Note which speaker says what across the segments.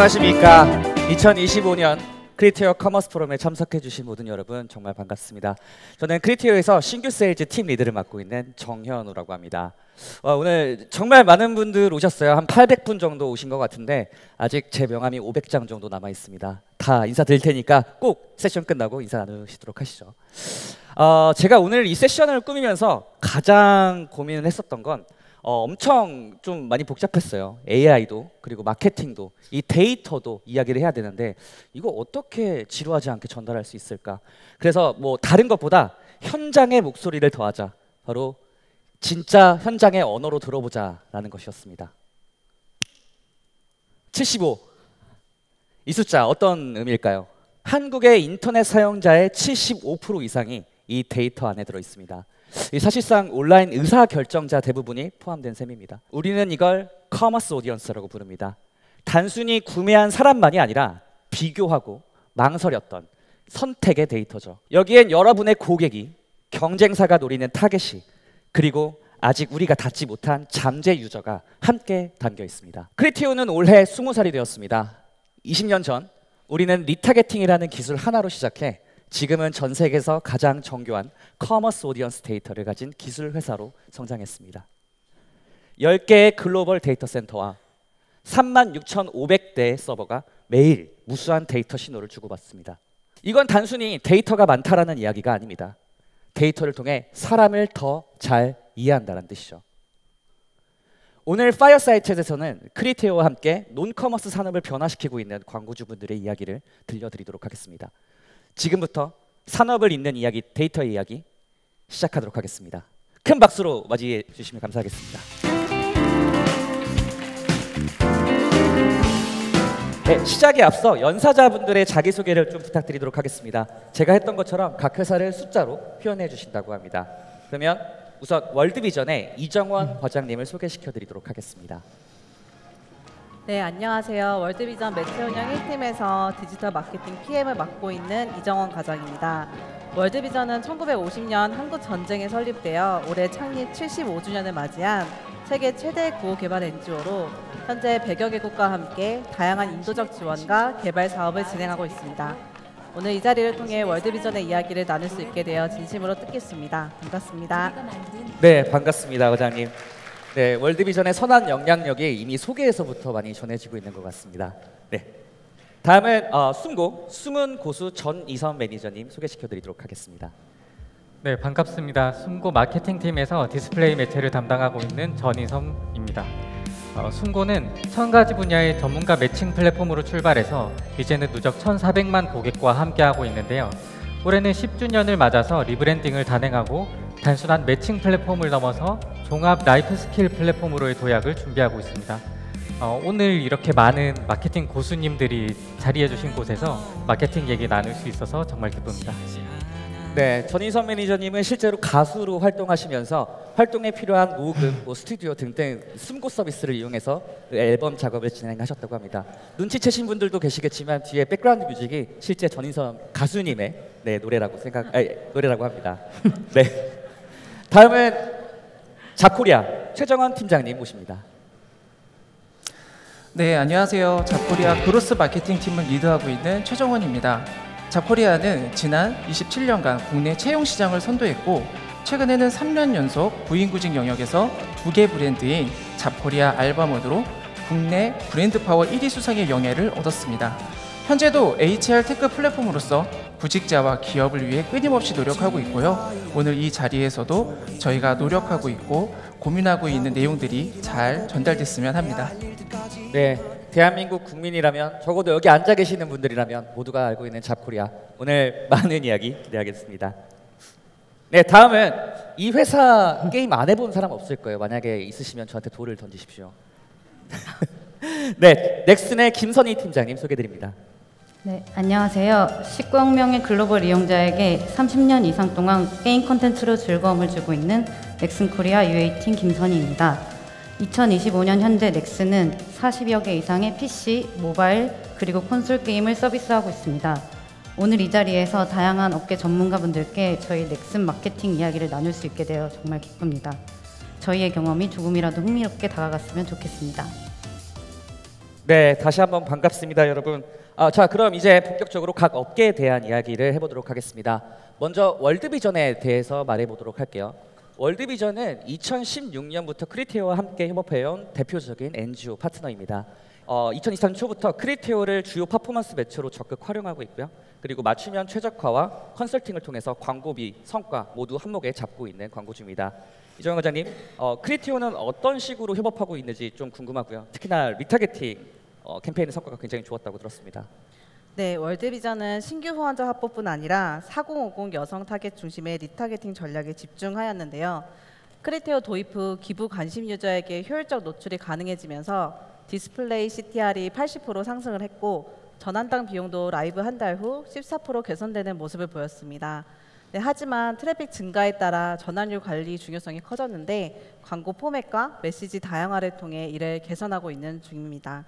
Speaker 1: 안녕하십니까. 2025년 크리티어 커머스 포럼에 참석해주신 모든 여러분 정말 반갑습니다. 저는 크리티어에서 신규 세일즈 팀 리드를 맡고 있는 정현우라고 합니다. 오늘 정말 많은 분들 오셨어요. 한 800분 정도 오신 것 같은데 아직 제 명함이 500장 정도 남아 있습니다. 다 인사드릴 테니까 꼭 세션 끝나고 인사 나누시도록 하시죠. 제가 오늘 이 세션을 꾸미면서 가장 고민을 했었던 건 엄청 좀 많이 복잡했어요. AI도 그리고 마케팅도 이 데이터도 이야기를 해야 되는데 이거 어떻게 지루하지 않게 전달할 수 있을까? 그래서 뭐 다른 것보다 현장의 목소리를 더하자. 바로 진짜 현장의 언어로 들어보자라는 것이었습니다. 75. 이 숫자 어떤 의미일까요? 한국의 인터넷 사용자의 75% 이상이 이 데이터 안에 들어 있습니다. 사실상 온라인 의사결정자 대부분이 포함된 셈입니다. 우리는 이걸 커머스 오디언스라고 부릅니다. 단순히 구매한 사람만이 아니라 비교하고 망설였던 선택의 데이터죠. 여기엔 여러분의 고객이, 경쟁사가 노리는 타겟이, 그리고 아직 우리가 닿지 못한 잠재 유저가 함께 담겨 있습니다. 크리티오는 올해 20살이 되었습니다. 20년 전 우리는 리타게팅이라는 기술 하나로 시작해 지금은 전 세계에서 가장 정교한 커머스 오디언스 데이터를 가진 기술 회사로 성장했습니다. 10개의 글로벌 데이터 센터와 36,500대의 서버가 매일 무수한 데이터 신호를 주고받습니다. 이건 단순히 데이터가 많다라는 이야기가 아닙니다. 데이터를 통해 사람을 더 잘 이해한다는 뜻이죠. 오늘 파이어사이트에서는 크리티오와 함께 논커머스 산업을 변화시키고 있는 광고주분들의 이야기를 들려드리도록 하겠습니다. 지금부터 산업을 잇는 이야기, 데이터의 이야기 시작하도록 하겠습니다. 큰 박수로 맞이해 주시면 감사하겠습니다. 네, 시작에 앞서 연사자분들의 자기소개를 좀 부탁드리도록 하겠습니다. 제가 했던 것처럼 각 회사를 숫자로 표현해 주신다고 합니다. 그러면 우선 월드비전의 이정원 과장님을 소개시켜 드리도록 하겠습니다.
Speaker 2: 네, 안녕하세요. 월드비전 매체 운영 1팀에서 디지털 마케팅 PM을 맡고 있는 이정원 과장입니다. 월드비전은 1950년 한국 전쟁에 설립되어 올해 창립 75주년을 맞이한 세계 최대 구호 개발 NGO로 현재 100여 개국과 함께 다양한 인도적 지원과 개발 사업을 진행하고 있습니다. 오늘 이 자리를 통해 월드비전의 이야기를 나눌 수 있게 되어 진심으로 뜻깊습니다. 반갑습니다.
Speaker 1: 네, 반갑습니다, 과장님. 네, 월드비전의 선한 영향력이 이미 소개에서부터 많이 전해지고 있는 것 같습니다. 네, 다음은 숨고 숨은 고수 전이선 매니저님 소개시켜드리도록 하겠습니다.
Speaker 3: 네, 반갑습니다. 숨고 마케팅팀에서 디스플레이 매체를 담당하고 있는 전이선입니다. 숨고는 1000가지 분야의 전문가 매칭 플랫폼으로 출발해서 이제는 누적 1400만 고객과 함께하고 있는데요. 올해는 10주년을 맞아서 리브랜딩을 단행하고 단순한 매칭 플랫폼을 넘어서 종합 라이프 스킬 플랫폼으로의 도약을 준비하고 있습니다. 오늘 이렇게 많은 마케팅 고수님들이 자리해 주신 곳에서 마케팅 얘기 나눌 수 있어서 정말 기쁩니다.
Speaker 1: 네, 전인선 매니저님은 실제로 가수로 활동하시면서 활동에 필요한 녹음, 스튜디오 등등 숨고 서비스를 이용해서 앨범 작업을 진행하셨다고 합니다. 눈치채신 분들도 계시겠지만 뒤에 백그라운드 뮤직이 실제 전인선 가수님의 노래라고 합니다. 네, 다음은 자코리아 최정원 팀장님 모십니다.
Speaker 4: 네, 안녕하세요. 자코리아 그로스 마케팅 팀을 리드하고 있는 최정원입니다. 자코리아는 지난 27년간 국내 채용 시장을 선도했고 최근에는 3년 연속 구인구직 영역에서 2개 브랜드인 자코리아 알바몬으로 국내 브랜드 파워 1위 수상의 영예를 얻었습니다. 현재도 HR 테크 플랫폼으로서 구직자와 기업을 위해 끊임없이 노력하고 있고요. 오늘 이 자리에서도 저희가 노력하고 있고 고민하고 있는 내용들이 잘 전달됐으면 합니다.
Speaker 1: 네, 대한민국 국민이라면 적어도 여기 앉아 계시는 분들이라면 모두가 알고 있는 잡코리아, 오늘 많은 이야기 기대하겠습니다. 네, 다음은 이 회사 게임 안 해본 사람 없을 거예요. 만약에 있으시면 저한테 돌을 던지십시오. 네, 넥슨의 김선희 팀장님 소개드립니다.
Speaker 5: 네, 안녕하세요. 19억 명의 글로벌 이용자에게 30년 이상 동안 게임 콘텐츠로 즐거움을 주고 있는 넥슨 코리아 UA팀 김선희입니다. 2025년 현재 넥슨은 40여 개 이상의 PC, 모바일, 그리고 콘솔 게임을 서비스하고 있습니다. 오늘 이 자리에서 다양한 업계 전문가분들께 저희 넥슨 마케팅 이야기를 나눌 수 있게 되어 정말 기쁩니다. 저희의 경험이 조금이라도 흥미롭게 다가갔으면 좋겠습니다.
Speaker 1: 네, 다시 한번 반갑습니다, 여러분. 자, 그럼 이제 본격적으로 각 업계에 대한 이야기를 해보도록 하겠습니다. 먼저 월드비전에 대해서 말해보도록 할게요. 월드비전은 2016년부터 크리테오와 함께 협업해온 대표적인 NGO 파트너입니다. 2023 초부터 크리테오를 주요 퍼포먼스 매체로 적극 활용하고 있고요. 그리고 맞춤형 최적화와 컨설팅을 통해서 광고비, 성과 모두 한몫에 잡고 있는 광고주입니다. 이정현 과장님, 크리테오는 어떤 식으로 협업하고 있는지 좀 궁금하고요. 특히나 리타게팅 캠페인의 성과가 굉장히 좋았다고 들었습니다.
Speaker 2: 네, 월드비전은 신규 후원자 확보뿐 아니라 4050 여성 타겟 중심의 리타게팅 전략에 집중하였는데요. 크리테오 도입 후 기부 관심 유저에게 효율적 노출이 가능해지면서 디스플레이 CTR이 80% 상승을 했고 전환당 비용도 라이브 한 달 후 14% 개선되는 모습을 보였습니다. 네, 하지만 트래픽 증가에 따라 전환율 관리 중요성이 커졌는데 광고 포맷과 메시지 다양화를 통해 이를 개선하고 있는 중입니다.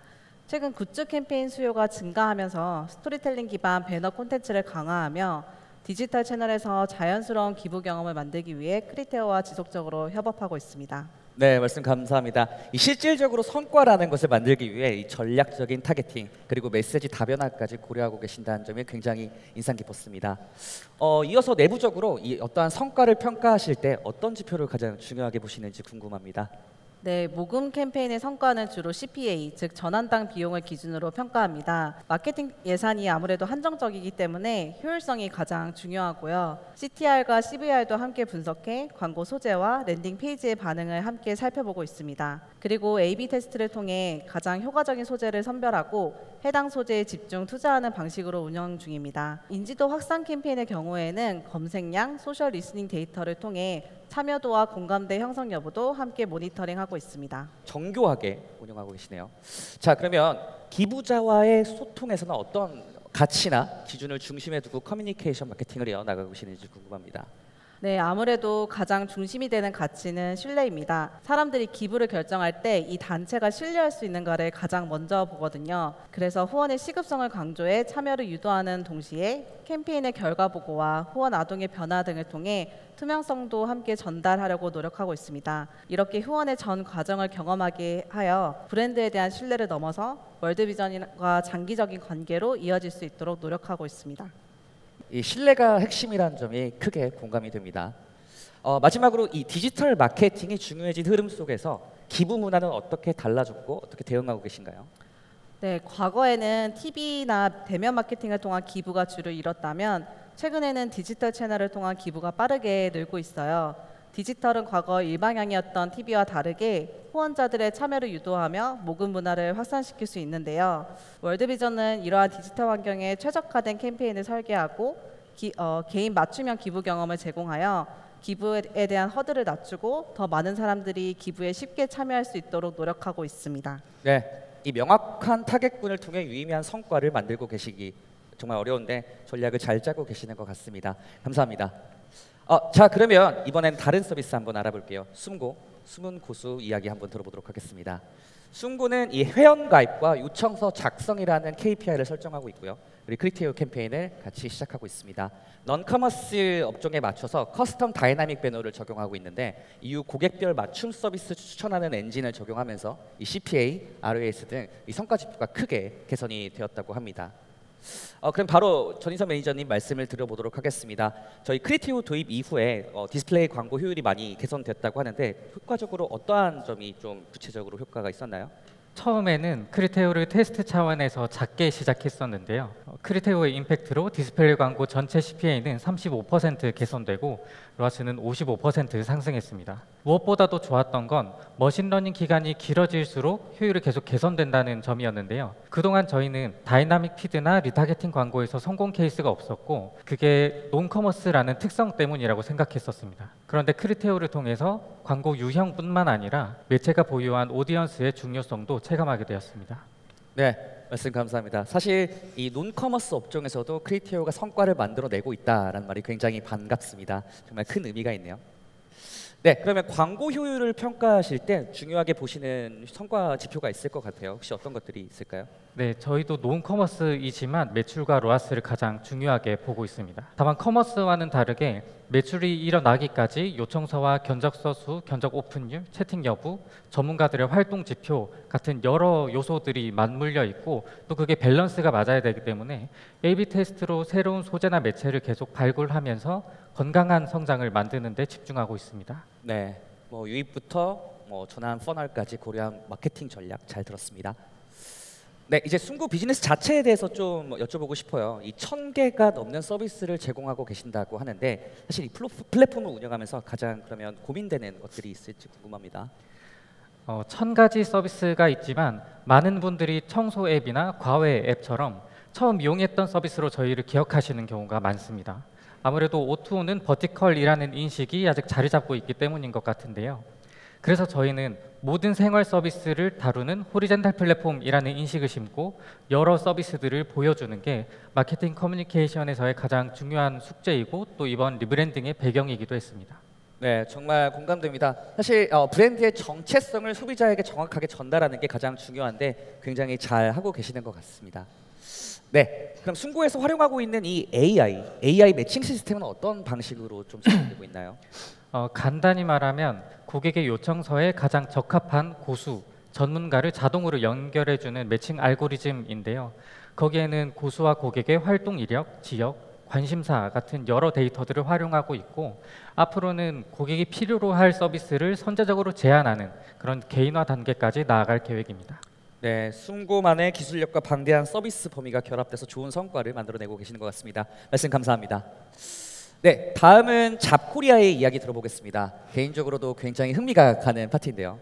Speaker 2: 최근 굿즈 캠페인 수요가 증가하면서 스토리텔링 기반 배너 콘텐츠를 강화하며 디지털 채널에서 자연스러운 기부 경험을 만들기 위해 크리테오와 지속적으로 협업하고 있습니다.
Speaker 1: 네, 말씀 감사합니다. 이 실질적으로 성과라는 것을 만들기 위해 이 전략적인 타겟팅 그리고 메시지 다변화까지 고려하고 계신다는 점이 굉장히 인상 깊었습니다. 이어서 내부적으로 이 어떠한 성과를 평가하실 때 어떤 지표를 가장 중요하게 보시는지 궁금합니다.
Speaker 2: 네, 모금 캠페인의 성과는 주로 CPA, 즉 전환당 비용을 기준으로 평가합니다. 마케팅 예산이 아무래도 한정적이기 때문에 효율성이 가장 중요하고요. CTR과 CVR도 함께 분석해 광고 소재와 랜딩 페이지의 반응을 함께 살펴보고 있습니다. 그리고 A/B 테스트를 통해 가장 효과적인 소재를 선별하고 해당 소재에 집중 투자하는 방식으로 운영 중입니다. 인지도 확산 캠페인의 경우에는 검색량, 소셜 리스닝 데이터를 통해 참여도와 공감대 형성 여부도 함께 모니터링하고 있습니다.
Speaker 1: 정교하게 운영하고 계시네요. 자, 그러면 기부자와의 소통에서는 어떤 가치나 기준을 중심에 두고 커뮤니케이션 마케팅을 이어나가고 계시는지 궁금합니다.
Speaker 2: 네, 아무래도 가장 중심이 되는 가치는 신뢰입니다. 사람들이 기부를 결정할 때 이 단체가 신뢰할 수 있는가를 가장 먼저 보거든요. 그래서 후원의 시급성을 강조해 참여를 유도하는 동시에 캠페인의 결과 보고와 후원 아동의 변화 등을 통해 투명성도 함께 전달하려고 노력하고 있습니다. 이렇게 후원의 전 과정을 경험하게 하여 브랜드에 대한 신뢰를 넘어서 월드비전과 장기적인 관계로 이어질 수 있도록 노력하고 있습니다.
Speaker 1: 이 신뢰가 핵심이라는 점이 크게 공감이 됩니다. 마지막으로 이 디지털 마케팅이 중요해진 흐름 속에서 기부 문화는 어떻게 달라졌고 어떻게 대응하고 계신가요?
Speaker 2: 네, 과거에는 TV나 대면 마케팅을 통한 기부가 주를 이뤘다면 최근에는 디지털 채널을 통한 기부가 빠르게 늘고 있어요. 디지털은 과거 일방향이었던 TV와 다르게 후원자들의 참여를 유도하며 모금 문화를 확산시킬 수 있는데요. 월드비전은 이러한 디지털 환경에 최적화된 캠페인을 설계하고 개인 맞춤형 기부 경험을 제공하여 기부에 대한 허들을 낮추고 더 많은 사람들이 기부에 쉽게 참여할 수 있도록 노력하고 있습니다.
Speaker 1: 네, 이 명확한 타겟군을 통해 유의미한 성과를 만들고 계시기 정말 어려운데 전략을 잘 짜고 계시는 것 같습니다. 감사합니다. 자, 그러면 이번엔 다른 서비스 한번 알아볼게요. 숨고, 숨은 고수 이야기 한번 들어보도록 하겠습니다. 숨고는 이 회원 가입과 요청서 작성이라는 KPI를 설정하고 있고요. 우리 크리테오 캠페인을 같이 시작하고 있습니다. 넌커머스 업종에 맞춰서 커스텀 다이나믹 배너를 적용하고 있는데 이후 고객별 맞춤 서비스 추천하는 엔진을 적용하면서 이 CPA, ROAS 등 이 성과 지표가 크게 개선이 되었다고 합니다. 그럼 바로 전인선 매니저님 말씀을 들어보도록 하겠습니다. 저희 크리테오 도입 이후에 디스플레이 광고 효율이 많이 개선됐다고 하는데 효과적으로 어떠한 점이 좀 구체적으로 효과가 있었나요?
Speaker 3: 처음에는 크리테오를 테스트 차원에서 작게 시작했었는데요. 크리테오의 임팩트로 디스플레이 광고 전체 CPA는 35% 개선되고 로아스는 55% 상승했습니다. 무엇보다도 좋았던 건 머신러닝 기간이 길어질수록 효율이 계속 개선된다는 점이었는데요. 그동안 저희는 다이나믹 피드나 리타게팅 광고에서 성공 케이스가 없었고 그게 논커머스라는 특성 때문이라고 생각했었습니다. 그런데 크리테오를 통해서 광고 유형뿐만 아니라 매체가 보유한 오디언스의 중요성도 체감하게 되었습니다.
Speaker 1: 네, 말씀 감사합니다. 사실 이 논커머스 업종에서도 크리테오가 성과를 만들어내고 있다는 말이 굉장히 반갑습니다. 정말 큰 의미가 있네요. 네, 그러면 광고 효율을 평가하실 때 중요하게 보시는 성과 지표가 있을 것 같아요. 혹시 어떤 것들이 있을까요?
Speaker 3: 네, 저희도 논커머스이지만 매출과 로아스를 가장 중요하게 보고 있습니다. 다만 커머스와는 다르게 매출이 일어나기까지 요청서와 견적서 수, 견적 오픈율, 채팅 여부, 전문가들의 활동 지표 같은 여러 요소들이 맞물려 있고 또 그게 밸런스가 맞아야 되기 때문에 A/B 테스트로 새로운 소재나 매체를 계속 발굴하면서 건강한 성장을 만드는 데 집중하고 있습니다.
Speaker 1: 네, 뭐 유입부터 전환 퍼널까지 고려한 마케팅 전략 잘 들었습니다. 네, 이제 순구 비즈니스 자체에 대해서 좀 여쭤보고 싶어요. 이 1000개가 넘는 서비스를 제공하고 계신다고 하는데 사실 이 플랫폼을 운영하면서 가장 그러면 고민되는 것들이 있을지 궁금합니다.
Speaker 3: 1000가지 서비스가 있지만 많은 분들이 청소 앱이나 과외 앱처럼 처음 이용했던 서비스로 저희를 기억하시는 경우가 많습니다. 아무래도 O2O는 버티컬이라는 인식이 아직 자리 잡고 있기 때문인 것 같은데요. 그래서 저희는 모든 생활 서비스를 다루는 호리젠탈 플랫폼이라는 인식을 심고 여러 서비스들을 보여주는 게 마케팅 커뮤니케이션에서의 가장 중요한 숙제이고 또 이번 리브랜딩의 배경이기도 했습니다.
Speaker 1: 네, 정말 공감됩니다. 사실 브랜드의 정체성을 소비자에게 정확하게 전달하는 게 가장 중요한데 굉장히 잘 하고 계시는 것 같습니다. 네, 그럼 순구에서 활용하고 있는 이 AI 매칭 시스템은 어떤 방식으로 좀 진행되고 있나요?
Speaker 3: 간단히 말하면 고객의 요청서에 가장 적합한 고수, 전문가를 자동으로 연결해주는 매칭 알고리즘인데요. 거기에는 고수와 고객의 활동 이력, 지역, 관심사 같은 여러 데이터들을 활용하고 있고 앞으로는 고객이 필요로 할 서비스를 선제적으로 제안하는 그런 개인화 단계까지 나아갈 계획입니다.
Speaker 1: 네, 순고만의 기술력과 방대한 서비스 범위가 결합돼서 좋은 성과를 만들어내고 계시는 것 같습니다. 말씀 감사합니다. 네, 다음은 잡코리아의 이야기 들어보겠습니다. 개인적으로도 굉장히 흥미가 가는 파트인데요.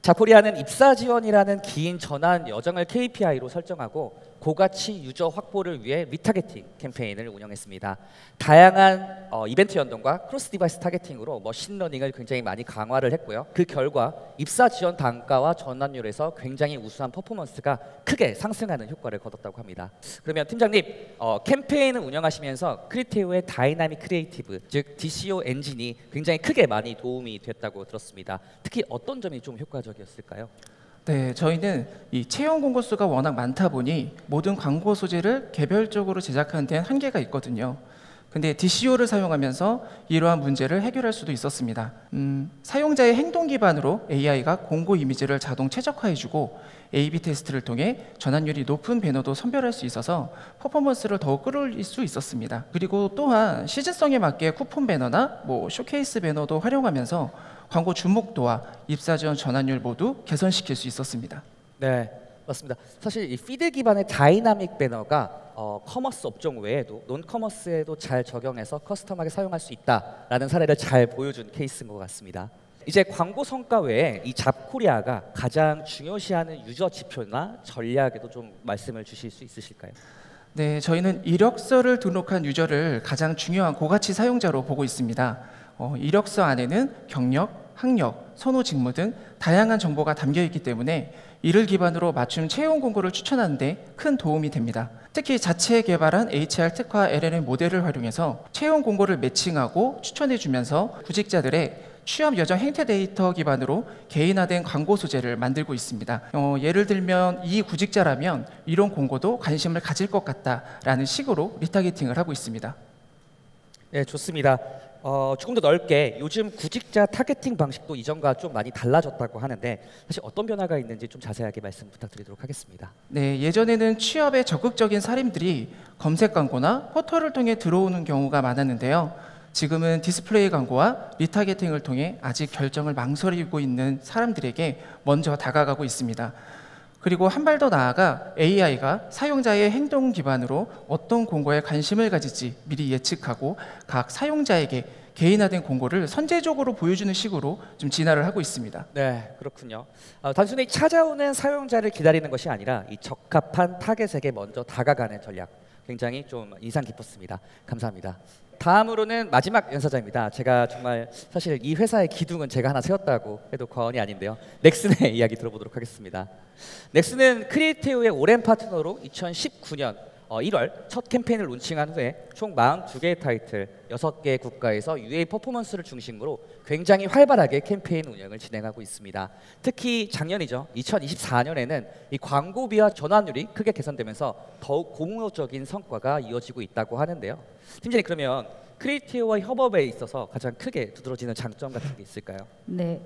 Speaker 1: 잡코리아는 입사 지원이라는 긴 전환 여정을 KPI로 설정하고 고가치 유저 확보를 위해 리타게팅 캠페인을 운영했습니다. 다양한 이벤트 연동과 크로스 디바이스 타겟팅으로 머신러닝을 굉장히 많이 강화를 했고요. 그 결과 입사 지원 단가와 전환율에서 굉장히 우수한 퍼포먼스가 크게 상승하는 효과를 거뒀다고 합니다. 그러면 팀장님, 캠페인을 운영하시면서 크리테오의 다이나믹 크리에이티브, 즉 DCO 엔진이 굉장히 크게 많이 도움이 됐다고 들었습니다. 특히 어떤 점이 좀 효과적이었을까요?
Speaker 4: 네, 저희는 이 채용 공고 수가 워낙 많다 보니 모든 광고 소재를 개별적으로 제작하는 데는 한계가 있거든요. 근데 DCO를 사용하면서 이러한 문제를 해결할 수도 있었습니다. 사용자의 행동 기반으로 AI가 공고 이미지를 자동 최적화해주고 A/B 테스트를 통해 전환율이 높은 배너도 선별할 수 있어서 퍼포먼스를 더욱 끌어올릴 수 있었습니다. 그리고 또한 시즌성에 맞게 쿠폰 배너나 쇼케이스 배너도 활용하면서 광고 주목도와 입사 지원 전환율 모두 개선시킬 수 있었습니다.
Speaker 1: 네, 맞습니다. 사실 이 피드 기반의 다이나믹 배너가 커머스 업종 외에도 논커머스에도 잘 적용해서 커스텀하게 사용할 수 있다라는 사례를 잘 보여준 케이스인 것 같습니다. 이제 광고 성과 외에 이 잡코리아가 가장 중요시하는 유저 지표나 전략에도 좀 말씀을 주실 수 있으실까요?
Speaker 4: 네, 저희는 이력서를 등록한 유저를 가장 중요한 고가치 사용자로 보고 있습니다. 이력서 안에는 경력, 학력, 선호 직무 등 다양한 정보가 담겨 있기 때문에 이를 기반으로 맞춤 채용 공고를 추천하는 데 큰 도움이 됩니다. 특히 자체 개발한 HR 특화 LLM 모델을 활용해서 채용 공고를 매칭하고 추천해 주면서 구직자들의 취업 여정 행태 데이터 기반으로 개인화된 광고 소재를 만들고 있습니다. 예를 들면 이 구직자라면 이런 공고도 관심을 가질 것 같다라는 식으로 리타게팅을 하고 있습니다.
Speaker 1: 네, 좋습니다. 조금 더 넓게 요즘 구직자 타겟팅 방식도 이전과 좀 많이 달라졌다고 하는데 사실 어떤 변화가 있는지 좀 자세하게 말씀 부탁드리도록 하겠습니다.
Speaker 4: 네, 예전에는 취업에 적극적인 사람들이 검색 광고나 포털을 통해 들어오는 경우가 많았는데요. 지금은 디스플레이 광고와 리타게팅을 통해 아직 결정을 망설이고 있는 사람들에게 먼저 다가가고 있습니다. 그리고 한 발 더 나아가 AI가 사용자의 행동 기반으로 어떤 공고에 관심을 가질지 미리 예측하고 각 사용자에게 개인화된 공고를 선제적으로 보여주는 식으로 좀 진화를 하고 있습니다.
Speaker 1: 네, 그렇군요. 단순히 찾아오는 사용자를 기다리는 것이 아니라 이 적합한 타겟에게 먼저 다가가는 전략, 굉장히 좀 인상 깊었습니다. 감사합니다. 다음으로는 마지막 연사자입니다. 제가 정말 사실 이 회사의 기둥은 제가 하나 세웠다고 해도 과언이 아닌데요. 넥슨의 이야기 들어보도록 하겠습니다. 넥슨은 크리에이티브의 오랜 파트너로 2019년 1월 첫 캠페인을 론칭한 후에 총 42개의 타이틀, 6개의 국가에서 UA 퍼포먼스를 중심으로 굉장히 활발하게 캠페인 운영을 진행하고 있습니다. 특히 작년이죠. 2024년에는 이 광고비와 전환율이 크게 개선되면서 더욱 고무적인 성과가 이어지고 있다고 하는데요. 팀장님, 그러면 크리에이티브와 협업에 있어서 가장 크게 두드러지는 장점 같은 게 있을까요?
Speaker 5: 네.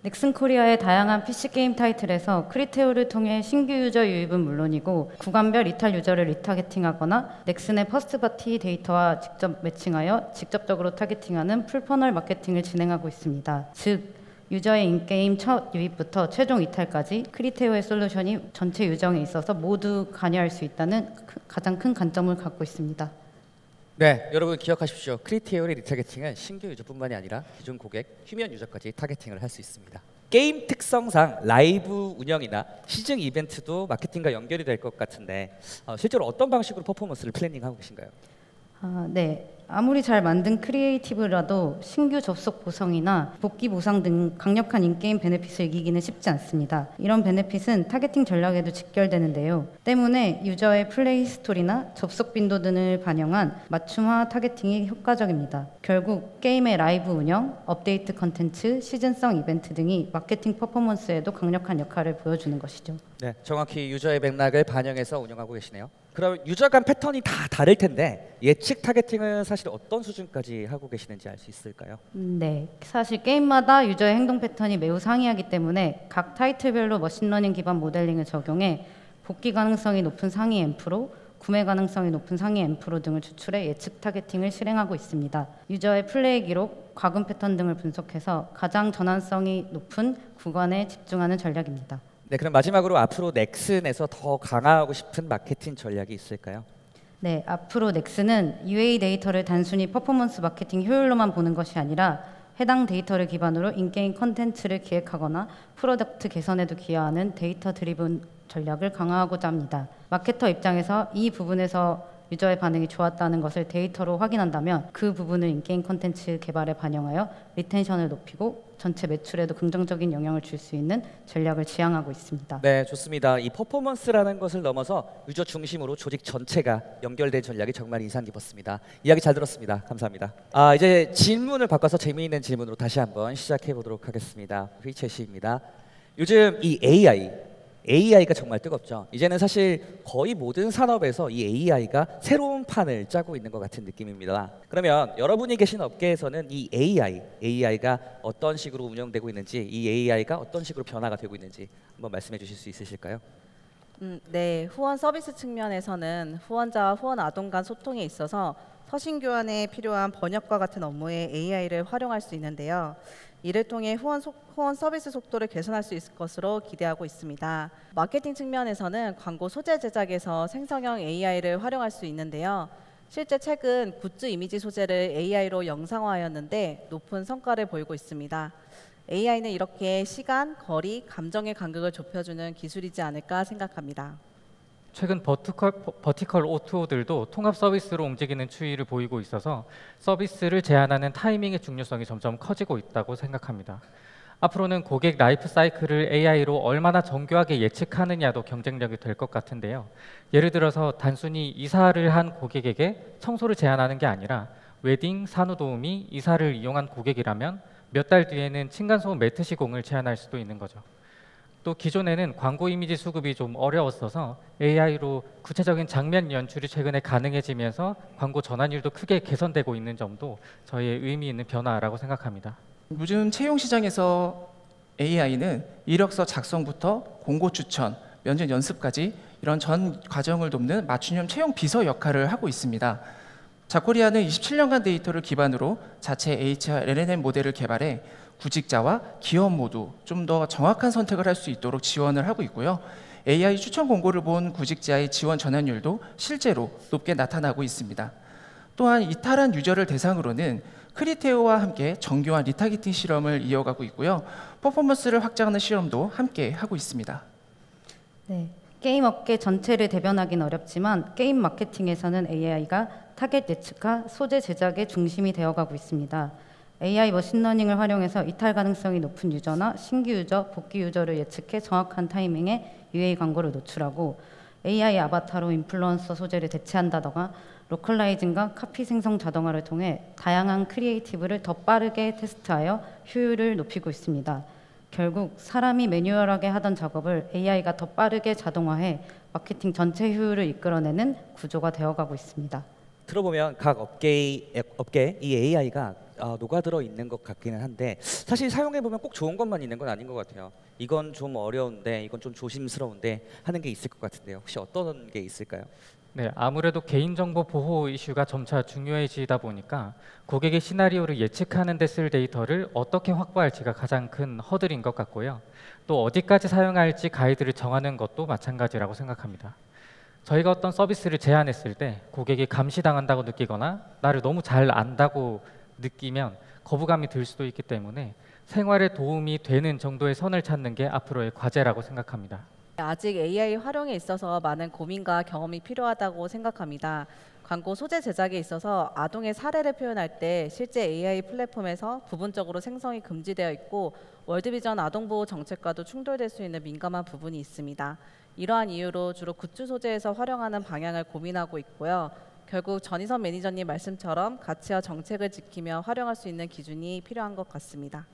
Speaker 5: 넥슨 코리아의 다양한 PC 게임 타이틀에서 크리테오를 통해 신규 유저 유입은 물론이고 구간별 이탈 유저를 리타겟팅하거나 넥슨의 퍼스트 파티 데이터와 직접 매칭하여 직접적으로 타겟팅하는 풀퍼널 마케팅을 진행하고 있습니다. 즉 유저의 인게임 첫 유입부터 최종 이탈까지 크리테오의 솔루션이 전체 유정에 있어서 모두 관여할 수 있다는 가장 큰 관점을 갖고 있습니다.
Speaker 1: 네, 여러분 기억하십시오. 크리에이티브의 리타겟팅은 신규 유저뿐만이 아니라 기존 고객, 휴면 유저까지 타겟팅을 할 수 있습니다. 게임 특성상 라이브 운영이나 시즌 이벤트도 마케팅과 연결이 될 것 같은데 실제로 어떤 방식으로 퍼포먼스를 플래닝하고 계신가요?
Speaker 5: 네. 아무리 잘 만든 크리에이티브라도 신규 접속 보상이나 복귀 보상 등 강력한 인게임 베네핏을 이기기는 쉽지 않습니다. 이런 베네핏은 타겟팅 전략에도 직결되는데요. 때문에 유저의 플레이 스토리나 접속 빈도 등을 반영한 맞춤화 타겟팅이 효과적입니다. 결국 게임의 라이브 운영, 업데이트 컨텐츠, 시즌성 이벤트 등이 마케팅 퍼포먼스에도 강력한 역할을 보여주는 것이죠.
Speaker 1: 네, 정확히 유저의 맥락을 반영해서 운영하고 계시네요. 그럼 유저 간 패턴이 다 다를 텐데 예측 타겟팅은 사실 어떤 수준까지 하고 계시는지 알 수 있을까요?
Speaker 5: 네, 사실 게임마다 유저의 행동 패턴이 매우 상이하기 때문에 각 타이틀별로 머신러닝 기반 모델링을 적용해 복귀 가능성이 높은 상위 앰프로, 구매 가능성이 높은 상위 앰프로 등을 추출해 예측 타겟팅을 실행하고 있습니다. 유저의 플레이 기록, 과금 패턴 등을 분석해서 가장 전환성이 높은 구간에 집중하는 전략입니다.
Speaker 1: 네, 그럼 마지막으로 앞으로 넥슨에서 더 강화하고 싶은 마케팅 전략이 있을까요?
Speaker 5: 네, 앞으로 넥슨은 UA 데이터를 단순히 퍼포먼스 마케팅 효율로만 보는 것이 아니라 해당 데이터를 기반으로 인게임 컨텐츠를 기획하거나 프로덕트 개선에도 기여하는 데이터 드리븐 전략을 강화하고자 합니다. 마케터 입장에서 이 부분에서 유저의 반응이 좋았다는 것을 데이터로 확인한다면 그 부분을 인게임 컨텐츠 개발에 반영하여 리텐션을 높이고 전체 매출에도 긍정적인 영향을 줄 수 있는 전략을 지향하고 있습니다.
Speaker 1: 네, 좋습니다. 이 퍼포먼스라는 것을 넘어서 유저 중심으로 조직 전체가 연결된 전략이 정말 인상 깊었습니다. 이야기 잘 들었습니다. 감사합니다. 이제 질문을 바꿔서 재미있는 질문으로 다시 한번 시작해 보도록 하겠습니다. 휘채시입니다. 요즘 이 AI가 정말 뜨겁죠. 이제는 사실 거의 모든 산업에서 이 AI가 새로운 판을 짜고 있는 것 같은 느낌입니다. 그러면 여러분이 계신 업계에서는 이 AI가 어떤 식으로 운영되고 있는지, 이 AI가 어떤 식으로 변화가 되고 있는지 한번 말씀해 주실 수 있으실까요?
Speaker 2: 네, 후원 서비스 측면에서는 후원자와 후원 아동 간 소통에 있어서 서신 교환에 필요한 번역과 같은 업무에 AI를 활용할 수 있는데요. 이를 통해 후원 서비스 속도를 개선할 수 있을 것으로 기대하고 있습니다. 마케팅 측면에서는 광고 소재 제작에서 생성형 AI를 활용할 수 있는데요. 실제 최근 굿즈 이미지 소재를 AI로 영상화하였는데 높은 성과를 보이고 있습니다. AI는 이렇게 시간, 거리, 감정의 간극을 좁혀주는 기술이지 않을까 생각합니다.
Speaker 3: 최근 버티컬 O2O들도 통합 서비스로 움직이는 추이를 보이고 있어서 서비스를 제한하는 타이밍의 중요성이 점점 커지고 있다고 생각합니다. 앞으로는 고객 라이프 사이클을 AI로 얼마나 정교하게 예측하느냐도 경쟁력이 될 것 같은데요. 예를 들어서 단순히 이사를 한 고객에게 청소를 제한하는 게 아니라 웨딩, 산후도우미, 이사를 이용한 고객이라면 몇 달 뒤에는 층간소음 매트 시공을 제한할 수도 있는 거죠. 또 기존에는 광고 이미지 수급이 좀 어려웠어서 AI로 구체적인 장면 연출이 최근에 가능해지면서 광고 전환율도 크게 개선되고 있는 점도 저희의 의미 있는 변화라고 생각합니다.
Speaker 4: 요즘 채용 시장에서 AI는 이력서 작성부터 공고 추천, 면접 연습까지 이런 전 과정을 돕는 맞춤형 채용 비서 역할을 하고 있습니다. 자코리아는 27년간 데이터를 기반으로 자체 HR, LLM 모델을 개발해 구직자와 기업 모두 좀 더 정확한 선택을 할 수 있도록 지원을 하고 있고요. AI 추천 공고를 본 구직자의 지원 전환율도 실제로 높게 나타나고 있습니다. 또한 이탈한 유저를 대상으로는 크리테오와 함께 정교한 리타겟팅 실험을 이어가고 있고요. 퍼포먼스를 확장하는 실험도 함께 하고 있습니다.
Speaker 5: 네, 게임 업계 전체를 대변하기는 어렵지만 게임 마케팅에서는 AI가 타겟 예측과 소재 제작의 중심이 되어가고 있습니다. AI 머신러닝을 활용해서 이탈 가능성이 높은 유저나 신규 유저, 복귀 유저를 예측해 정확한 타이밍에 UA 광고를 노출하고 AI 아바타로 인플루언서 소재를 대체한다거나 로컬라이징과 카피 생성 자동화를 통해 다양한 크리에이티브를 더 빠르게 테스트하여 효율을 높이고 있습니다. 결국 사람이 매뉴얼하게 하던 작업을 AI가 더 빠르게 자동화해 마케팅 전체 효율을 이끌어내는 구조가 되어가고 있습니다.
Speaker 1: 들어보면 각 업계에 이 AI가 녹아들어 있는 것 같기는 한데 사실 사용해 보면 꼭 좋은 것만 있는 건 아닌 것 같아요. 이건 좀 어려운데 이건 좀 조심스러운데 하는 게 있을 것 같은데요. 혹시 어떤 게 있을까요?
Speaker 3: 네, 아무래도 개인정보 보호 이슈가 점차 중요해지다 보니까 고객의 시나리오를 예측하는 데 쓸 데이터를 어떻게 확보할지가 가장 큰 허들인 것 같고요. 또 어디까지 사용할지 가이드를 정하는 것도 마찬가지라고 생각합니다. 저희가 어떤 서비스를 제안했을 때 고객이 감시당한다고 느끼거나 나를 너무 잘 안다고 느끼면 거부감이 들 수도 있기 때문에 생활에 도움이 되는 정도의 선을 찾는 게 앞으로의 과제라고 생각합니다.
Speaker 2: 아직 AI 활용에 있어서 많은 고민과 경험이 필요하다고 생각합니다. 광고 소재 제작에 있어서 아동의 사례를 표현할 때 실제 AI 플랫폼에서 부분적으로 생성이 금지되어 있고 월드비전 아동보호 정책과도 충돌될 수 있는 민감한 부분이 있습니다. 이러한 이유로 주로 굿즈 소재에서 활용하는 방향을 고민하고 있고요. 결국 전희선 매니저님 말씀처럼 가치와 정책을 지키며 활용할 수 있는 기준이 필요한 것 같습니다.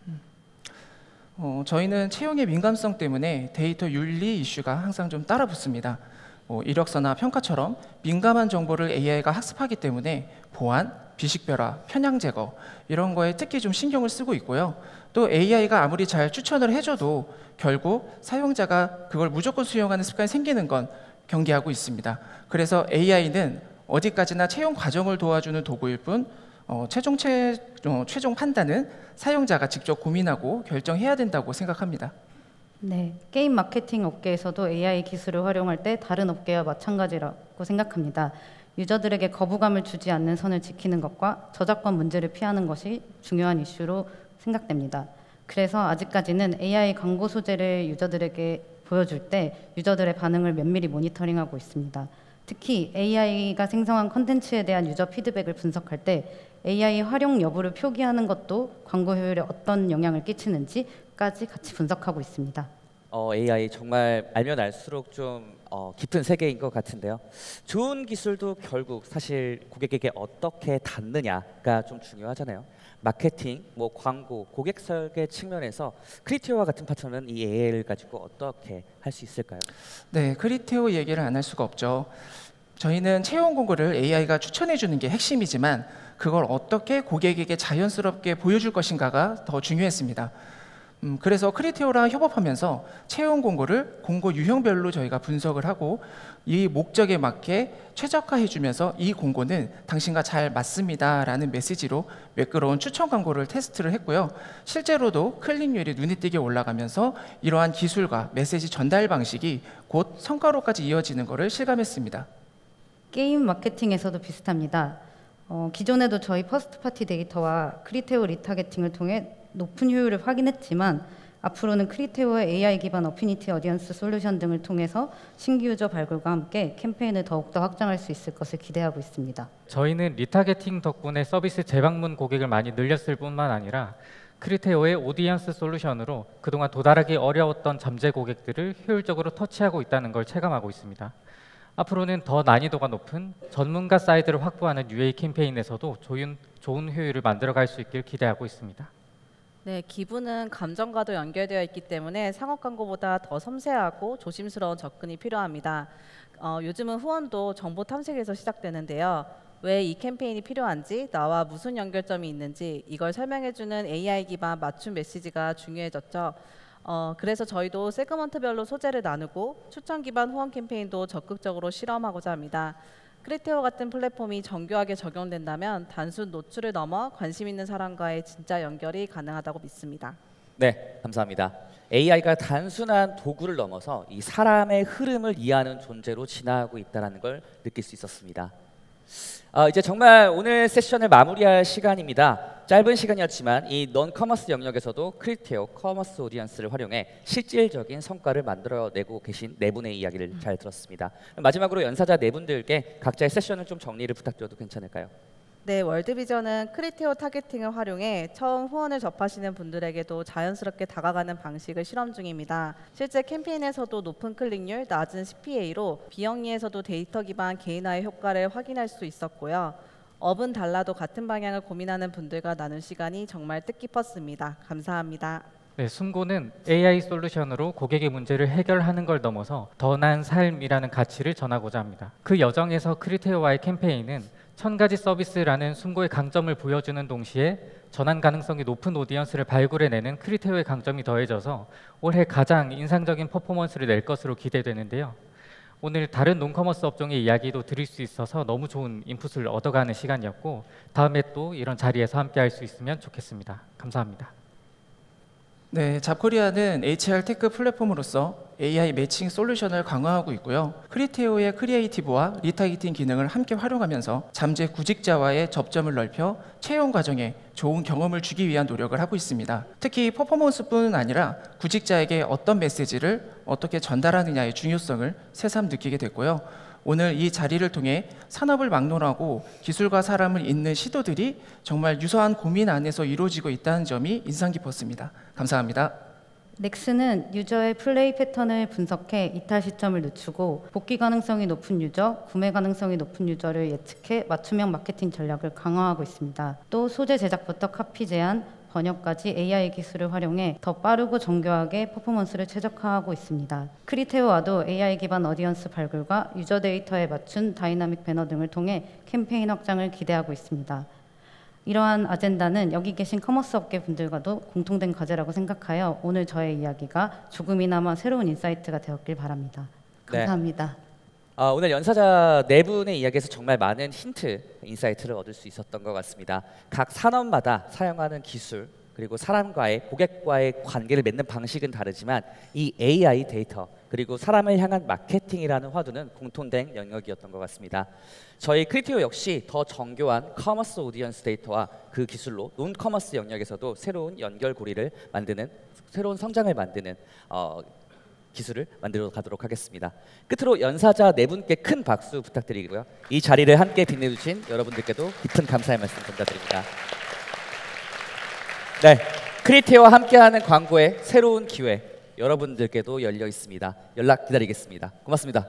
Speaker 4: 저희는 채용의 민감성 때문에 데이터 윤리 이슈가 항상 좀 따라붙습니다. 이력서나 평가처럼 민감한 정보를 AI가 학습하기 때문에 보안, 비식별화, 편향 제거 이런 거에 특히 좀 신경을 쓰고 있고요. 또 AI가 아무리 잘 추천을 해줘도 결국 사용자가 그걸 무조건 수용하는 습관이 생기는 건 경계하고 있습니다. 그래서 AI는 어디까지나 채용 과정을 도와주는 도구일 뿐 최종 판단은 사용자가 직접 고민하고 결정해야 된다고 생각합니다.
Speaker 5: 네, 게임 마케팅 업계에서도 AI 기술을 활용할 때 다른 업계와 마찬가지라고 생각합니다. 유저들에게 거부감을 주지 않는 선을 지키는 것과 저작권 문제를 피하는 것이 중요한 이슈로 생각됩니다. 그래서 아직까지는 AI 광고 소재를 유저들에게 보여줄 때 유저들의 반응을 면밀히 모니터링하고 있습니다. 특히 AI가 생성한 컨텐츠에 대한 유저 피드백을 분석할 때 AI 활용 여부를 표기하는 것도 광고 효율에 어떤 영향을 끼치는지까지 같이 분석하고 있습니다.
Speaker 1: AI 정말 알면 알수록 좀 깊은 세계인 것 같은데요. 좋은 기술도 결국 사실 고객에게 어떻게 닿느냐가 좀 중요하잖아요. 마케팅, 광고, 고객 설계 측면에서 크리테오와 같은 파트너는 이 AI를 가지고 어떻게 할 수 있을까요?
Speaker 4: 네, 크리테오 얘기를 안 할 수가 없죠. 저희는 채용 공고를 AI가 추천해 주는 게 핵심이지만 그걸 어떻게 고객에게 자연스럽게 보여줄 것인가가 더 중요했습니다. 그래서 크리테오랑 협업하면서 채용 공고를 공고 유형별로 저희가 분석을 하고 이 목적에 맞게 최적화해 주면서 이 공고는 당신과 잘 맞습니다 라는 메시지로 매끄러운 추천 광고를 테스트를 했고요. 실제로도 클릭률이 눈에 띄게 올라가면서 이러한 기술과 메시지 전달 방식이 곧 성과로까지 이어지는 것을 실감했습니다.
Speaker 5: 게임 마케팅에서도 비슷합니다. 기존에도 저희 퍼스트 파티 데이터와 크리테오 리타게팅을 통해 높은 효율을 확인했지만 앞으로는 크리테오의 AI 기반 어피니티 어디언스 솔루션 등을 통해서 신규 유저 발굴과 함께 캠페인을 더욱더 확장할 수 있을 것을 기대하고 있습니다.
Speaker 3: 저희는 리타게팅 덕분에 서비스 재방문 고객을 많이 늘렸을 뿐만 아니라 크리테오의 오디언스 솔루션으로 그동안 도달하기 어려웠던 잠재 고객들을 효율적으로 터치하고 있다는 걸 체감하고 있습니다. 앞으로는 더 난이도가 높은 전문가 사이드를 확보하는 UA 캠페인에서도 좋은 효율을 만들어갈 수 있길 기대하고 있습니다.
Speaker 2: 네, 기부는 감정과도 연결되어 있기 때문에 상업 광고보다 더 섬세하고 조심스러운 접근이 필요합니다. 요즘은 후원도 정보 탐색에서 시작되는데요. 왜 이 캠페인이 필요한지, 나와 무슨 연결점이 있는지 이걸 설명해주는 AI 기반 맞춤 메시지가 중요해졌죠. 그래서 저희도 세그먼트별로 소재를 나누고 추천 기반 후원 캠페인도 적극적으로 실험하고자 합니다. 크리테오 같은 플랫폼이 정교하게 적용된다면 단순 노출을 넘어 관심 있는 사람과의 진짜 연결이 가능하다고 믿습니다.
Speaker 1: 네, 감사합니다. AI가 단순한 도구를 넘어서 이 사람의 흐름을 이해하는 존재로 진화하고 있다는 걸 느낄 수 있었습니다. 이제 정말 오늘 세션을 마무리할 시간입니다. 짧은 시간이었지만 이 non 커머스 영역에서도 크리테오 커머스 오디언스를 활용해 실질적인 성과를 만들어내고 계신 네 분의 이야기를 잘 들었습니다. 마지막으로 연사자 네 분들께 각자의 세션을 좀 정리를 부탁드려도 괜찮을까요?
Speaker 2: 네, 월드비전은 크리테오 타겟팅을 활용해 처음 후원을 접하시는 분들에게도 자연스럽게 다가가는 방식을 실험 중입니다. 실제 캠페인에서도 높은 클릭률, 낮은 CPA로 비영리에서도 데이터 기반 개인화의 효과를 확인할 수 있었고요. 업은 달라도 같은 방향을 고민하는 분들과 나눈 시간이 정말 뜻깊었습니다. 감사합니다.
Speaker 3: 네, 숨고는 AI 솔루션으로 고객의 문제를 해결하는 걸 넘어서 더 나은 삶이라는 가치를 전하고자 합니다. 그 여정에서 크리테오와의 캠페인은 1000가지 서비스라는 숨고의 강점을 보여주는 동시에 전환 가능성이 높은 오디언스를 발굴해내는 크리테오의 강점이 더해져서 올해 가장 인상적인 퍼포먼스를 낼 것으로 기대되는데요. 오늘 다른 논커머스 업종의 이야기도 드릴 수 있어서 너무 좋은 인풋을 얻어가는 시간이었고 다음에 또 이런 자리에서 함께 할 수 있으면 좋겠습니다. 감사합니다.
Speaker 4: 네, 잡코리아는 HR 테크 플랫폼으로서 AI 매칭 솔루션을 강화하고 있고요. 크리테오의 크리에이티브와 리타이팅 기능을 함께 활용하면서 잠재 구직자와의 접점을 넓혀 채용 과정에 좋은 경험을 주기 위한 노력을 하고 있습니다. 특히 퍼포먼스뿐 아니라 구직자에게 어떤 메시지를 어떻게 전달하느냐의 중요성을 새삼 느끼게 됐고요. 오늘 이 자리를 통해 산업을 막론하고 기술과 사람을 잇는 시도들이 정말 유사한 고민 안에서 이루어지고 있다는 점이 인상 깊었습니다. 감사합니다.
Speaker 5: 넥스는 유저의 플레이 패턴을 분석해 이탈 시점을 늦추고 복귀 가능성이 높은 유저, 구매 가능성이 높은 유저를 예측해 맞춤형 마케팅 전략을 강화하고 있습니다. 또 소재 제작부터 카피 제한, 번역까지 AI 기술을 활용해 더 빠르고 정교하게 퍼포먼스를 최적화하고 있습니다. 크리테오와도 AI 기반 어디언스 발굴과 유저 데이터에 맞춘 다이나믹 배너 등을 통해 캠페인 확장을 기대하고 있습니다. 이러한 아젠다는 여기 계신 커머스 업계 분들과도 공통된 과제라고 생각하여 오늘 저의 이야기가 조금이나마 새로운 인사이트가 되었길 바랍니다. 감사합니다.
Speaker 1: 네. 오늘 연사자 네 분의 이야기에서 정말 많은 힌트, 인사이트를 얻을 수 있었던 것 같습니다. 각 산업마다 사용하는 기술 그리고 사람과의 고객과의 관계를 맺는 방식은 다르지만 이 AI 데이터 그리고 사람을 향한 마케팅이라는 화두는 공통된 영역이었던 것 같습니다. 저희 크리테오 역시 더 정교한 커머스 오디언스 데이터와 그 기술로 논커머스 영역에서도 새로운 연결고리를 만드는 새로운 성장을 만드는 기술을 만들어 가도록 하겠습니다. 끝으로 연사자 네 분께 큰 박수 부탁드리고요. 이 자리를 함께 빛내주신 여러분들께도 깊은 감사의 말씀 전달드립니다. 네, 크리테오와 함께하는 광고의 새로운 기회 여러분들께도 열려 있습니다. 연락 기다리겠습니다. 고맙습니다.